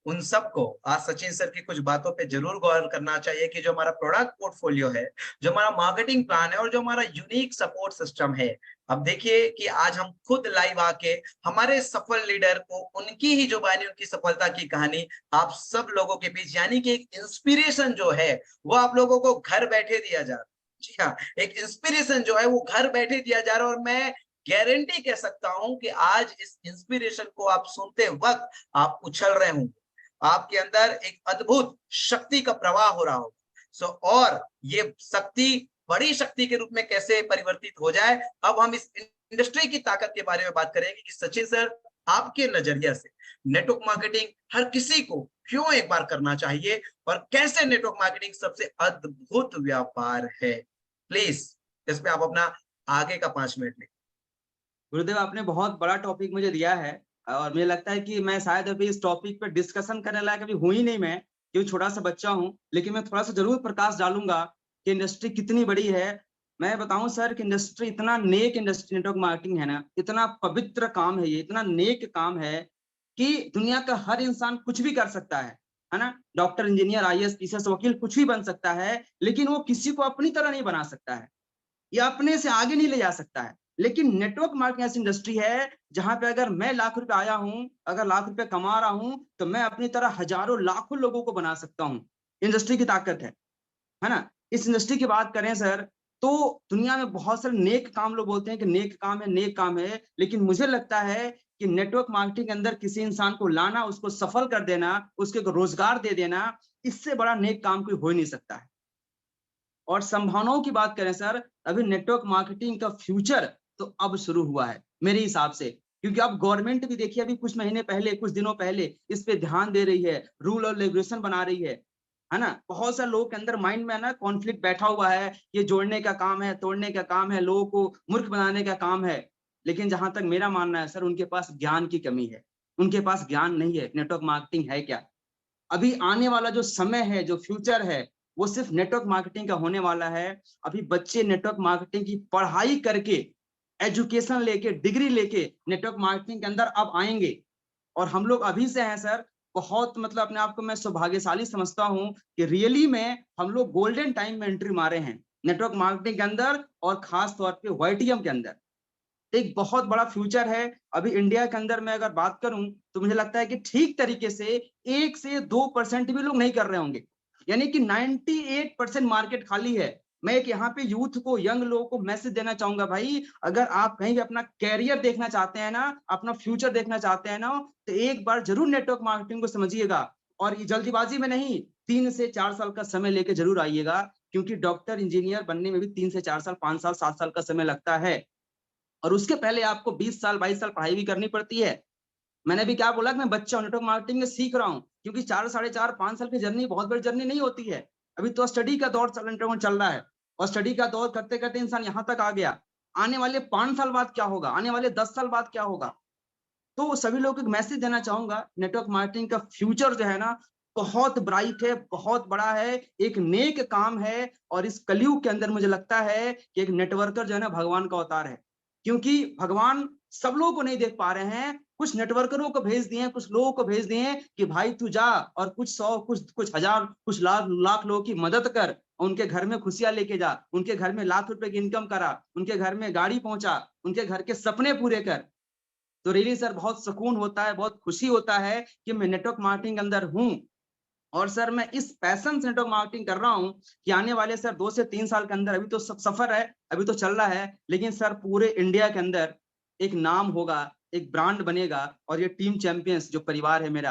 उन सबको आज सचिन सर की कुछ बातों पे जरूर गौर करना चाहिए कि जो हमारा प्रोडक्ट पोर्टफोलियो है, जो हमारा मार्केटिंग प्लान है और जो हमारा यूनिक सपोर्ट सिस्टम है। अब देखिए कि आज हम खुद लाइव आके हमारे सफल लीडर को उनकी ही जुबानी, उनकी सफलता की कहानी आप सब लोगों के बीच, यानी कि एक इंस्पिरेशन जो है वो आप लोगों को घर बैठे दिया जा रहा है। जी हाँ, एक इंस्पिरेशन जो है वो घर बैठे दिया जा रहा है। और मैं गारंटी कह सकता हूं कि आज इस इंस्पिरेशन को आप सुनते वक्त आप उछल रहे होंगे, आपके अंदर एक अद्भुत शक्ति का प्रवाह हो रहा होगा। और ये शक्ति बड़ी शक्ति के रूप में कैसे परिवर्तित हो जाए, अब हम इस इंडस्ट्री की ताकत के बारे में बात करेंगे कि सचिन सर आपके नजरिया से नेटवर्क मार्केटिंग हर किसी को क्यों एक बार करना चाहिए और कैसे नेटवर्क मार्केटिंग सबसे अद्भुत व्यापार है। प्लीज इसमें आप अपना आगे का 5 मिनट लें। गुरुदेव आपने बहुत बड़ा टॉपिक मुझे दिया है और मुझे लगता है कि मैं शायद अभी इस टॉपिक पर डिस्कशन करने लायक अभी हूं ही नहीं, मैं क्योंकि छोटा सा बच्चा हूं, लेकिन मैं थोड़ा सा जरूर प्रकाश डालूंगा कि इंडस्ट्री कितनी बड़ी है। मैं बताऊं सर कि इंडस्ट्री इतना नेक इंडस्ट्री नेटवर्क मार्केटिंग है ना, इतना पवित्र काम है ये, इतना नेक काम है कि दुनिया का हर इंसान कुछ भी कर सकता है ना। डॉक्टर, इंजीनियर, आईएएस, पीसीएस, वकील कुछ भी बन सकता है, लेकिन वो किसी को अपनी तरह नहीं बना सकता है या अपने से आगे नहीं ले जा सकता है। लेकिन नेटवर्क मार्केटिंग ऐसी इंडस्ट्री है जहां पे अगर मैं लाख रुपए आया हूं, अगर लाख रुपए कमा रहा हूं, तो मैं अपनी तरह हजारों लाखों लोगों को बना सकता हूं। इंडस्ट्री की ताकत है ना। इस इंडस्ट्री की बात करें सर, तो दुनिया में बहुत सारे नेक काम, लोग बोलते हैं कि नेक काम है, नेक काम है, लेकिन मुझे लगता है कि नेटवर्क मार्केटिंग के अंदर किसी इंसान को लाना, उसको सफल कर देना, उसके रोजगार दे देना, इससे बड़ा नेक काम कोई हो ही नहीं सकता है। और संभावनाओं की बात करें सर, अभी नेटवर्क मार्केटिंग का फ्यूचर तो अब शुरू हुआ है मेरे हिसाब से, क्योंकि अब गवर्नमेंट भी देखिए अभी कुछ महीने पहले, कुछ दिनों पहले इस पे ध्यान दे रही है, रूल और रेगुलेशन बना रही है ना। बहुत सारे लोगों के अंदर माइंड में ना कॉन्फ्लिक्ट बैठा हुआ है, ये जोड़ने का काम है, तोड़ने का काम है, लोगों को मूर्ख बनाने का काम है। लेकिन जहां तक मेरा मानना है सर, उनके पास ज्ञान की कमी है, उनके पास ज्ञान नहीं है नेटवर्क मार्केटिंग है क्या। अभी आने वाला जो समय है, जो फ्यूचर है, वो सिर्फ नेटवर्क मार्केटिंग का होने वाला है। अभी बच्चे नेटवर्क मार्केटिंग की पढ़ाई करके, एजुकेशन लेके, डिग्री लेके नेटवर्क मार्केटिंग के अंदर अब आएंगे। और हम लोग अभी से हैं सर, बहुत मतलब अपने आप को मैं सौभाग्यशाली समझता हूं कि रियली में हम लोग गोल्डन टाइम में एंट्री मारे हैं नेटवर्क मार्केटिंग के अंदर, और खास तौर पे वाईटीएम के अंदर एक बहुत बड़ा फ्यूचर है। अभी इंडिया के अंदर मैं अगर बात करूं तो मुझे लगता है कि ठीक तरीके से 1 से 2% भी लोग नहीं कर रहे होंगे, यानी कि 98% मार्केट खाली है। मैं एक यहाँ पे यूथ को, यंग लोगों को मैसेज देना चाहूंगा, भाई अगर आप कहीं भी अपना कैरियर देखना चाहते हैं ना, अपना फ्यूचर देखना चाहते हैं ना, तो एक बार जरूर नेटवर्क मार्केटिंग को समझिएगा। और ये जल्दीबाजी में नहीं, 3 से 4 साल का समय लेके जरूर आइएगा, क्योंकि डॉक्टर, इंजीनियर बनने में भी 3 से 4 साल, 5 साल, 7 साल का समय लगता है। और उसके पहले आपको 20 साल, 22 साल पढ़ाई भी करनी पड़ती है। मैंने भी क्या बोला कि मैं बच्चा नेटवर्क मार्केटिंग में सीख रहा हूँ, क्योंकि 4, साढ़े 4, 5 साल की जर्नी बहुत बड़ी जर्नी नहीं होती है। अभी तो स्टडी का दौर चल रहा है, और स्टडी का दौर करते करते इंसान यहाँ तक आ गया। आने वाले 5 साल बाद क्या होगा, आने वाले 10 साल बाद क्या होगा। तो सभी लोगों को मैसेज देना चाहूंगा, नेटवर्क मार्केटिंग का फ्यूचर जो है ना, बहुत ब्राइट है, बहुत बड़ा है, एक नेक काम है। और इस कलयुग के अंदर मुझे लगता है कि एक नेटवर्कर जो है ना, भगवान का अवतार है, क्योंकि भगवान सब लोगों को नहीं देख पा रहे हैं। कुछ नेटवर्करों को भेज दिए, कुछ लोगों को भेज दिए कि भाई तू जा और कुछ 100, कुछ हजार, कुछ लाख लोगों की मदद कर, उनके घर में खुशियां लेके जा, उनके घर में लाख रुपए की इनकम करा, उनके घर में गाड़ी पहुंचा, उनके घर के सपने पूरे कर। तो रियली सर बहुत सुकून होता है, बहुत खुशी होता है कि मैं नेटवर्क मार्केटिंग अंदर हूँ। और सर मैं इस पैशन से नेटवर्क मार्केटिंग कर रहा हूँ कि आने वाले सर 2 से 3 साल के अंदर, अभी तो सब सफर है, अभी तो चल रहा है, लेकिन सर पूरे इंडिया के अंदर एक नाम होगा, एक ब्रांड बनेगा। और ये टीम चैंपियंस जो परिवार है मेरा,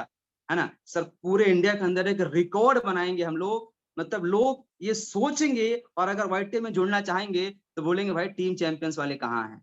है ना सर, पूरे इंडिया के अंदर एक रिकॉर्ड बनाएंगे हम लोग। मतलब लोग ये सोचेंगे, और अगर वाईटीएम में जुड़ना चाहेंगे तो बोलेंगे भाई टीम चैंपियंस वाले कहाँ हैं।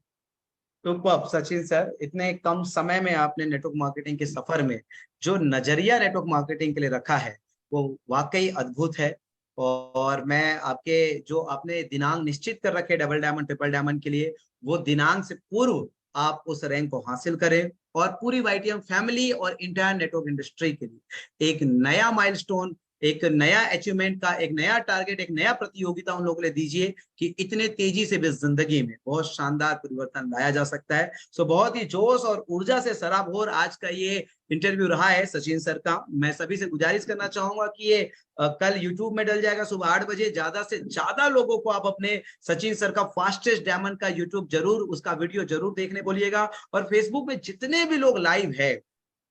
सुपर्ब सचिन सर, इतने कम समय में आपने नेटवर्क मार्केटिंग के सफर में जो नजरिया नेटवर्क मार्केटिंग के लिए रखा है वो वाकई अद्भुत है। और मैं आपके जो आपने दिनांक निश्चित कर रखे डबल डायमंड ट्रिपल डायमंड के लिए, वो दिनांक से पूर्व आप उस रैंक को हासिल करें और पूरी वाईटीएम फैमिली और इंटायर नेटवर्क इंडस्ट्री के लिए एक नया माइलस्टोन, एक नया अचीवमेंट का एक नया टारगेट, एक नया प्रतियोगिता उन लोगों के लिए दीजिए कि इतने तेजी से भी जिंदगी में बहुत शानदार परिवर्तन लाया जा सकता है। सो बहुत ही जोश और ऊर्जा से सराबोर आज का ये इंटरव्यू रहा है सचिन सर का। मैं सभी से गुजारिश करना चाहूंगा कि ये कल यूट्यूब में डल जाएगा सुबह 8 बजे। ज्यादा से ज्यादा लोगों को आप अपने सचिन सर का फास्टेस्ट डायमंड का यूट्यूब जरूर, उसका वीडियो जरूर देखने बोलिएगा। और फेसबुक में जितने भी लोग लाइव है,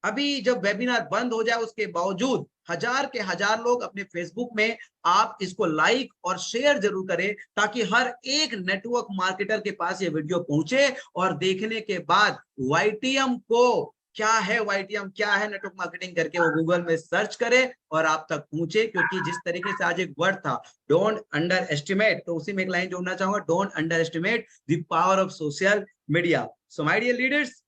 अभी जब वेबिनार बंद हो जाए उसके बावजूद हजार के हजार लोग अपने फेसबुक में आप इसको लाइक और शेयर जरूर करें, ताकि हर एक नेटवर्क मार्केटर के पास ये वीडियो पहुंचे और देखने के बाद वाईटीएम को क्या है, वाईटीएम क्या है नेटवर्क मार्केटिंग करके वो गूगल में सर्च करे और आप तक पहुंचे। क्योंकि जिस तरीके से आज एक वर्ड था डोंट अंडर एस्टिमेट, तो उसी में एक लाइन जोड़ना चाहूंगा, don't underestimate the power of social media. So my dear leaders,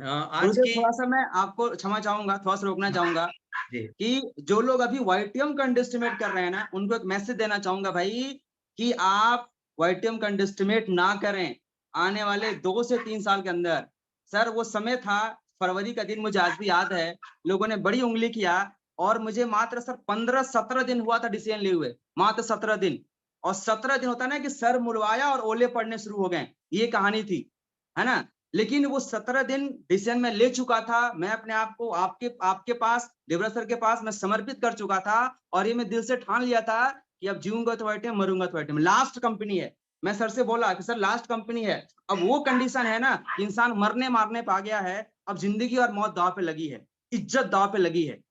आज की थोड़ा सा मैं आपको क्षमा चाहूंगा, थोड़ा सा रोकना चाहूंगा कि जो लोग अभी वाईटीएम का अंडरएस्टिमेट कर रहे हैं ना, उनको एक मैसेज देना चाहूंगा भाई कि आप वाईटीएम का अंडरएस्टिमेट ना करें आने वाले 2 से 3 साल के अंदर। सर वो समय था, फरवरी का दिन मुझे आज भी याद है, लोगों ने बड़ी उंगली किया और मुझे मात्र सर 15-17 दिन हुआ था डिसीजन लिए हुए, मात्र 17 दिन। और 17 दिन होता ना कि सर मुड़वाया और ओले पड़ने शुरू हो गए, ये कहानी थी, है ना। लेकिन वो 17 दिन डिसीजन में ले चुका था, मैं अपने आप को आपके पास, देवराज सर के पास मैं समर्पित कर चुका था और ये मैं दिल से ठान लिया था कि अब जीऊंगा तो वाईटीएम, मरूंगा तो वाईटीएम। लास्ट कंपनी है, मैं सर से बोला कि सर लास्ट कंपनी है। अब वो कंडीशन है ना, इंसान मरने मारने पे आ गया है, अब जिंदगी और मौत दांव पे लगी है, इज्जत दांव पे लगी है।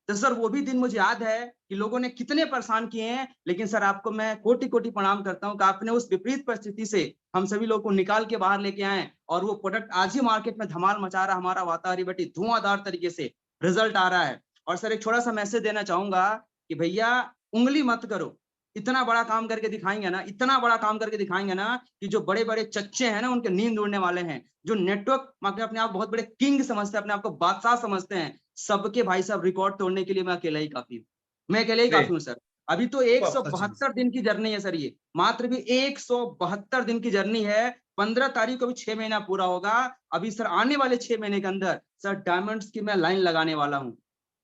तो सर वो भी दिन मुझे याद है कि लोगों ने कितने परेशान किए हैं, लेकिन सर आपको मैं कोटि कोटि प्रणाम करता हूं कि आपने उस विपरीत परिस्थिति से हम सभी लोगों को निकाल के बाहर लेके आए और वो प्रोडक्ट आज ही मार्केट में धमाल मचा रहा, हमारा वातावरण बेटी धुआंधार तरीके से रिजल्ट आ रहा है। और सर एक छोटा सा मैसेज देना चाहूंगा कि भैया उंगली मत करो, इतना बड़ा काम करके दिखाएंगे ना, इतना बड़ा काम करके दिखाएंगे ना कि जो बड़े बड़े चच्चे हैं ना उनके नींद उड़ने वाले हैं। जो नेटवर्क अपने आप बहुत बड़े किंग समझते हैं, अपने आप को बादशाह समझते हैं, सबके भाई साहब रिकॉर्ड तोड़ने के लिए मैं अकेला ही काफी हूँ, मैं अकेले ही काफी हूँ सर। अभी तो 172 दिन की जर्नी है सर, ये मात्र भी 172 दिन की जर्नी है। 15 तारीख को भी 6 महीना पूरा होगा। अभी सर आने वाले 6 महीने के अंदर सर डायमंड्स की मैं लाइन लगाने वाला हूँ।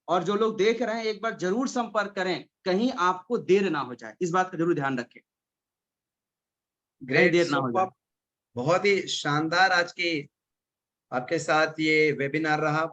और जो लोग देख रहे हैं एक बार जरूर संपर्क करें, कहीं आपको देर ना हो जाए, इस बात का जरूर ध्यान रखें, कहीं देर ना हो जाए। बहुत ही शानदार आज की आपके साथ ये वेबिनार रहा।